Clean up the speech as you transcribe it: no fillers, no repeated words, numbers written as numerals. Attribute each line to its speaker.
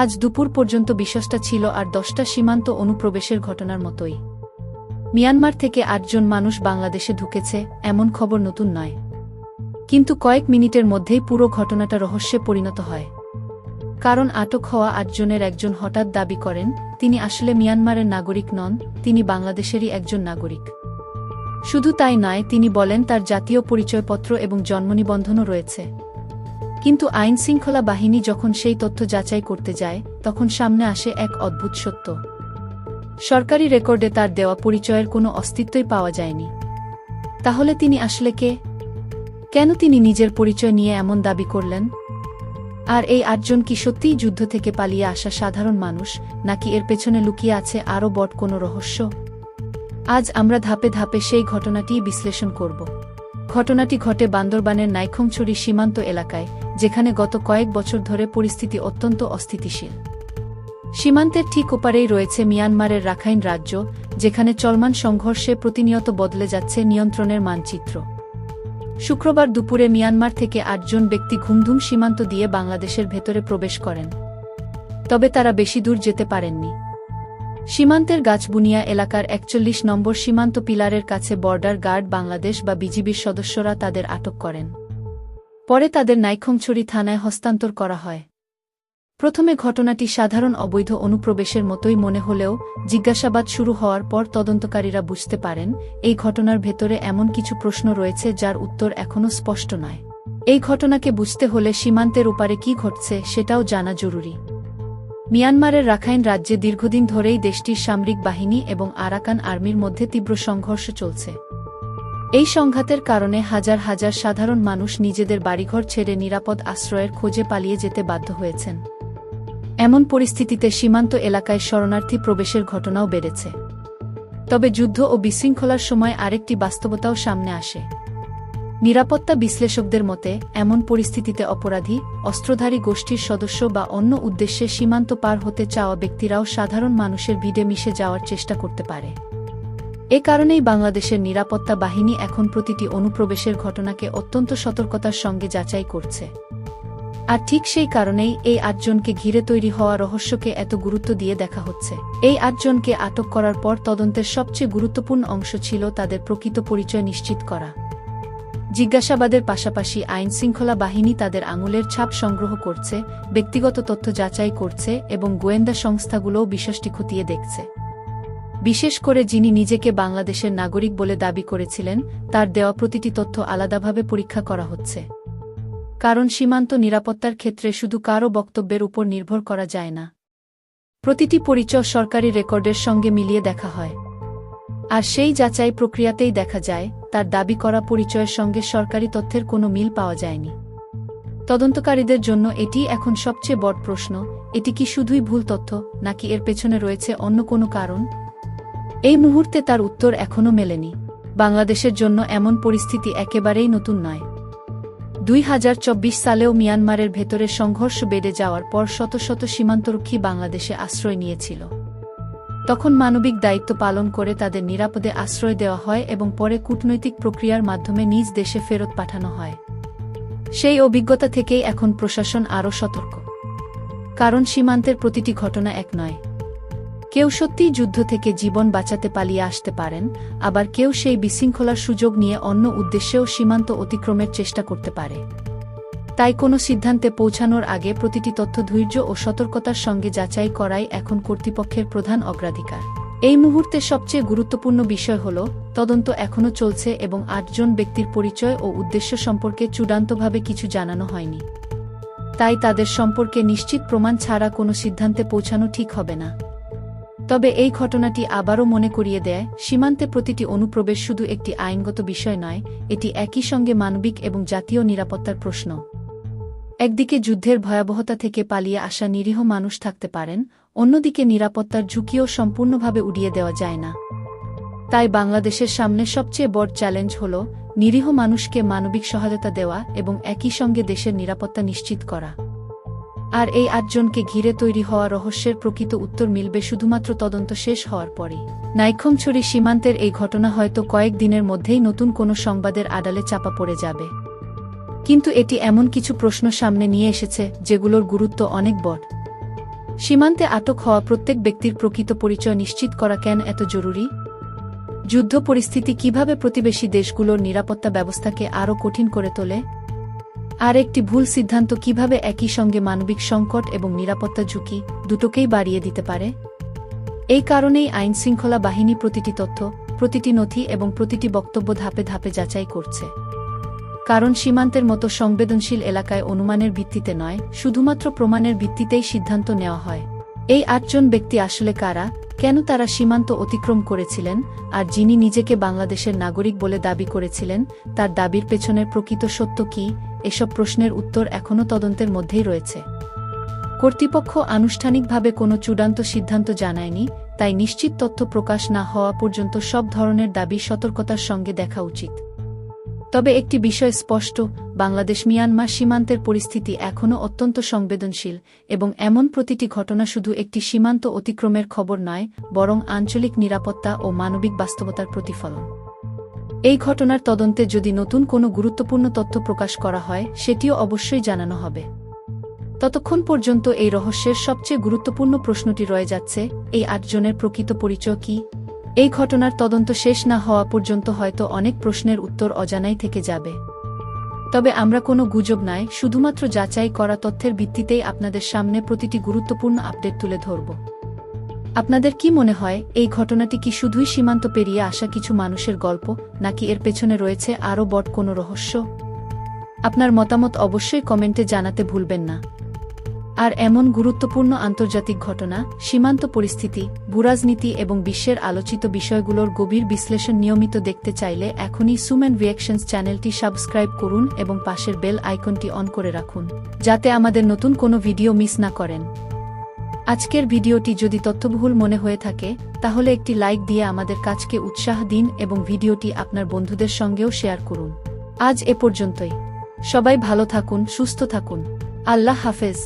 Speaker 1: আজ দুপুর পর্যন্ত বিশ্বাসটা ছিল আর 10টা সীমান্ত অনুপ্রবেশের ঘটনার মতোই। মিয়ানমার থেকে 8 জন মানুষ বাংলাদেশে ঢুকেছে, এমন খবর নতুন নয়। কিন্তু কয়েক মিনিটের মধ্যেই পুরো ঘটনাটা রহস্যে পরিণত হয়। কারণ আটক হওয়া 8 জনের একজন হঠাৎ দাবি করেন তিনি আসলে মিয়ানমারের নাগরিক নন, তিনি বাংলাদেশেরই একজন নাগরিক। শুধু তাই নয়, তিনি বলেন তার জাতীয় পরিচয়পত্র এবং জন্মনিবন্ধনও রয়েছে। কিন্তু আইনশৃঙ্খলা বাহিনী যখন সেই তথ্য যাচাই করতে যায়, তখন সামনে আসে এক অদ্ভুত সত্য। সরকারি রেকর্ডে তার দেওয়া পরিচয়ের কোনো অস্তিত্বই পাওয়া যায়নি। তাহলে তিনি আসলে কে? কেন তিনি নিজের পরিচয় নিয়ে এমন দাবি করলেন? আর এই 8 জন কি সত্যিই যুদ্ধ থেকে পালিয়ে আসা সাধারণ মানুষ, নাকি এর পেছনে লুকিয়ে আছে আরও বড় কোনো রহস্য? আজ আমরা ধাপে ধাপে সেই ঘটনাটিই বিশ্লেষণ করব। ঘটনাটি ঘটে বান্দরবানের নাইখংছড়ি সীমান্ত এলাকায়, যেখানে গত কয়েক বছর ধরে পরিস্থিতি অত্যন্ত অস্থিতিশীল। সীমান্তের ঠিক ওপারেই রয়েছে মিয়ানমারের রাখাইন রাজ্য, যেখানে চলমান সংঘর্ষে প্রতিনিয়ত বদলে যাচ্ছে নিয়ন্ত্রণের মানচিত্র। শুক্রবার দুপুরে মিয়ানমার থেকে 8 জন ব্যক্তি ঘুমধুম সীমান্ত দিয়ে বাংলাদেশের ভেতরে প্রবেশ করেন। তবে তারা বেশি দূর যেতে পারেননি। সীমান্তের গাছবুনিয়া এলাকার 41 নম্বর সীমান্ত পিলারের কাছে বর্ডার গার্ড বাংলাদেশ বা বিজিবির সদস্যরা তাদের আটক করেন। পরে তাদের নাইখংছড়ি থানায় হস্তান্তর করা হয়। প্রথমে ঘটনাটি সাধারণ অবৈধ অনুপ্রবেশের মতোই মনে হলেও জিজ্ঞাসাবাদ শুরু হওয়ার পর তদন্তকারীরা বুঝতে পারেন এই ঘটনার ভেতরে এমন কিছু প্রশ্ন রয়েছে যার উত্তর এখনও স্পষ্ট নয়। এই ঘটনাকে বুঝতে হলে সীমান্তের ওপারে কি ঘটছে সেটাও জানা জরুরি। মিয়ানমারের রাখাইন রাজ্যে দীর্ঘদিন ধরেই দেশটির সামরিক বাহিনী এবং আরাকান আর্মির মধ্যে তীব্র সংঘর্ষ চলছে। এই সংঘাতের কারণে হাজার হাজার সাধারণ মানুষ নিজেদের বাড়িঘর ছেড়ে নিরাপদ আশ্রয়ের খোঁজে পালিয়ে যেতে বাধ্য হয়েছেন। এমন পরিস্থিতিতে সীমান্ত এলাকায় শরণার্থী প্রবেশের ঘটনাও বেড়েছে। তবে যুদ্ধ ও বিশৃঙ্খলার সময় আরেকটি বাস্তবতাও সামনে আসে। নিরাপত্তা বিশ্লেষকদের মতে, এমন পরিস্থিতিতে অপরাধী, অস্ত্রধারী গোষ্ঠীর সদস্য বা অন্য উদ্দেশ্যে সীমান্ত পার হতে চাওয়া ব্যক্তিরাও সাধারণ মানুষের ভিড়ে মিশে যাওয়ার চেষ্টা করতে পারে। এ কারণেই বাংলাদেশের নিরাপত্তা বাহিনী এখন প্রতিটি অনুপ্রবেশের ঘটনাকে অত্যন্ত সতর্কতার সঙ্গে যাচাই করছে। আর ঠিক সেই কারণেই এই 8 জনকে ঘিরে তৈরি হওয়া রহস্যকে এত গুরুত্ব দিয়ে দেখা হচ্ছে। এই 8 জনকে আটক করার পর তদন্তের সবচেয়ে গুরুত্বপূর্ণ অংশ ছিল তাদের প্রকৃত পরিচয় নিশ্চিত করা। জিজ্ঞাসাবাদের পাশাপাশি আইনশৃঙ্খলা বাহিনী তাদের আঙুলের ছাপ সংগ্রহ করছে, ব্যক্তিগত তথ্য যাচাই করছে এবং গোয়েন্দা সংস্থাগুলোও বিষয়টি খতিয়ে দেখছে। বিশেষ করে যিনি নিজেকে বাংলাদেশের নাগরিক বলে দাবি করেছিলেন, তার দেওয়া প্রতিটি তথ্য আলাদাভাবে পরীক্ষা করা হচ্ছে। কারণ সীমান্ত নিরাপত্তার ক্ষেত্রে শুধু কারও বক্তব্যের উপর নির্ভর করা যায় না। প্রতিটি পরিচয় সরকারি রেকর্ডের সঙ্গে মিলিয়ে দেখা হয়। আর সেই যাচাই প্রক্রিয়াতেই দেখা যায় তার দাবি করা পরিচয়ের সঙ্গে সরকারি তথ্যের কোনো মিল পাওয়া যায়নি। তদন্তকারীদের জন্য এটি এখন সবচেয়ে বড় প্রশ্ন, এটি কি শুধুই ভুল তথ্য, নাকি এর পেছনে রয়েছে অন্য কোনো কারণ? এই মুহূর্তে তার উত্তর এখনও মেলেনি। বাংলাদেশের জন্য এমন পরিস্থিতি একেবারেই নতুন নয়। 2024 সালেও মিয়ানমারের ভেতরে সংঘর্ষ বেড়ে যাওয়ার পর শত শত সীমান্তরক্ষী বাংলাদেশে আশ্রয় নিয়েছিল। তখন মানবিক দায়িত্ব পালন করে তাদের নিরাপদে আশ্রয় দেওয়া হয় এবং পরে কূটনৈতিক প্রক্রিয়ার মাধ্যমে নিজ দেশে ফেরত পাঠানো হয়। সেই অভিজ্ঞতা থেকেই এখন প্রশাসন আরও সতর্ক। কারণ সীমান্তের প্রতিটি ঘটনা এক নয়। কেউ সত্যিই যুদ্ধ থেকে জীবন বাঁচাতে পালিয়ে আসতে পারেন, আবার কেউ সেই বিশৃঙ্খলার সুযোগ নিয়ে অন্য উদ্দেশ্যেও সীমান্ত অতিক্রমের চেষ্টা করতে পারে। তাই কোনো সিদ্ধান্তে পৌঁছানোর আগে প্রতিটি তথ্য ধৈর্য ও সতর্কতার সঙ্গে যাচাই করাই এখন কর্তৃপক্ষের প্রধান অগ্রাধিকার। এই মুহূর্তে সবচেয়ে গুরুত্বপূর্ণ বিষয় হল, তদন্ত এখনও চলছে এবং 8 জন ব্যক্তির পরিচয় ও উদ্দেশ্য সম্পর্কে চূড়ান্তভাবে কিছু জানানো হয়নি। তাই তাদের সম্পর্কে নিশ্চিত প্রমাণ ছাড়া কোনো সিদ্ধান্তে পৌঁছানো ঠিক হবে না। তবে এই ঘটনাটি আবারও মনে করিয়ে দেয়, সীমান্তে প্রতিটি অনুপ্রবেশ শুধু একটি আইনগত বিষয় নয়, এটি একই সঙ্গে মানবিক এবং জাতীয় নিরাপত্তার প্রশ্ন। একদিকে যুদ্ধের ভয়াবহতা থেকে পালিয়ে আসা নিরীহ মানুষ থাকতে পারেন, অন্যদিকে নিরাপত্তার ঝুঁকিও সম্পূর্ণভাবে উড়িয়ে দেওয়া যায় না। তাই বাংলাদেশের সামনে সবচেয়ে বড় চ্যালেঞ্জ হল নিরীহ মানুষকে মানবিক সহায়তা দেওয়া এবং একই সঙ্গে দেশের নিরাপত্তা নিশ্চিত করা। আর এই 8 জনকে ঘিরে তৈরি হওয়া রহস্যের প্রকৃত উত্তর মিলবে শুধুমাত্র তদন্ত শেষ হওয়ার পরেই। নাইখংছড়ি সীমান্তের এই ঘটনা হয়তো কয়েক দিনের মধ্যেই নতুন কোনো সংবাদের আড়ালে চাপা পড়ে যাবে। কিন্তু এটি এমন কিছু প্রশ্ন সামনে নিয়ে এসেছে যেগুলোর গুরুত্ব অনেক বড়। সীমান্তে আটক হওয়া প্রত্যেক ব্যক্তির প্রকৃত পরিচয় নিশ্চিত করা কেন এত জরুরি? যুদ্ধ পরিস্থিতি কিভাবে প্রতিবেশী দেশগুলোর নিরাপত্তা ব্যবস্থাকে আরও কঠিন করে তোলে? আর একটি ভুল সিদ্ধান্ত কিভাবে একই সঙ্গে মানবিক সংকট এবং নিরাপত্তা ঝুঁকি দুটোকেই বাড়িয়ে দিতে পারে? এই কারণেই আইনশৃঙ্খলা বাহিনী প্রতিটি তথ্য, প্রতিটি নথি এবং প্রতিটি বক্তব্য ধাপে ধাপে যাচাই করছে। কারণ সীমান্তের মতো সংবেদনশীল এলাকায় অনুমানের ভিত্তিতে নয়, শুধুমাত্র প্রমাণের ভিত্তিতেই সিদ্ধান্ত নেওয়া হয়। এই ৮ জন ব্যক্তি আসলে কারা, কেন তারা সীমান্ত অতিক্রম করেছিলেন, আর যিনি নিজেকে বাংলাদেশের নাগরিক বলে দাবি করেছিলেন, তার দাবির পেছনের প্রকৃত সত্য কী, এসব প্রশ্নের উত্তর এখনও তদন্তের মধ্যেই রয়েছে। কর্তৃপক্ষ আনুষ্ঠানিকভাবে কোনো চূড়ান্ত সিদ্ধান্ত জানায়নি, তাই নিশ্চিত তথ্য প্রকাশ না হওয়া পর্যন্ত সব ধরনের দাবি সতর্কতার সঙ্গে দেখা উচিত। তবে একটি বিষয় স্পষ্ট, বাংলাদেশ মিয়ানমার সীমান্তের পরিস্থিতি এখনও অত্যন্ত সংবেদনশীল, এবং এমন প্রতিটি ঘটনা শুধু একটি সীমান্ত অতিক্রমের খবর নয়, বরং আঞ্চলিক নিরাপত্তা ও মানবিক বাস্তবতার প্রতিফলন। এই ঘটনার তদন্তে যদি নতুন কোনো গুরুত্বপূর্ণ তথ্য প্রকাশ করা হয়, সেটিও অবশ্যই জানানো হবে। ততক্ষণ পর্যন্ত এই রহস্যের সবচেয়ে গুরুত্বপূর্ণ প্রশ্নটি রয়ে যাচ্ছে, এই ৮ জনের প্রকৃত পরিচয় কী? এই ঘটনার তদন্ত শেষ না হওয়া পর্যন্ত হয়তো অনেক প্রশ্নের উত্তর অজানাই থেকে যাবে। তবে আমরা কোনো গুজব নয়, শুধুমাত্র যাচাই করা তথ্যের ভিত্তিতেই আপনাদের সামনে প্রতিটি গুরুত্বপূর্ণ আপডেট তুলে ধরব। আপনাদের কি মনে হয়, এই ঘটনাটি কি শুধুই সীমান্ত পেরিয়ে আসা কিছু মানুষের গল্প, নাকি এর পেছনে রয়েছে আরও বড় কোনো রহস্য? আপনার মতামত অবশ্যই কমেন্টে জানাতে ভুলবেন না। আর এমন গুরুত্বপূর্ণ আন্তর্জাতিক ঘটনা, সীমান্ত পরিস্থিতি, ভূরাজনীতি এবং বিশ্বের আলোচিত বিষয়গুলোর গভীর বিশ্লেষণ নিয়মিত দেখতে চাইলে এখনই সুম্যান রিঅ্যাকশনস চ্যানেলটি সাবস্ক্রাইব করুন এবং পাশের বেল আইকনটি অন করে রাখুন, যাতে আমাদের নতুন কোনো ভিডিও মিস না করেন। আজকের ভিডিওটি যদি তথ্যবহুল মনে হয়ে থাকে, তাহলে একটি লাইক দিয়ে আমাদের কাজকে উৎসাহ দিন এবং ভিডিওটি আপনার বন্ধুদের সঙ্গেও শেয়ার করুন। আজ এ পর্যন্তই। সবাই ভালো থাকুন, সুস্থ থাকুন। আল্লাহ হাফেজ।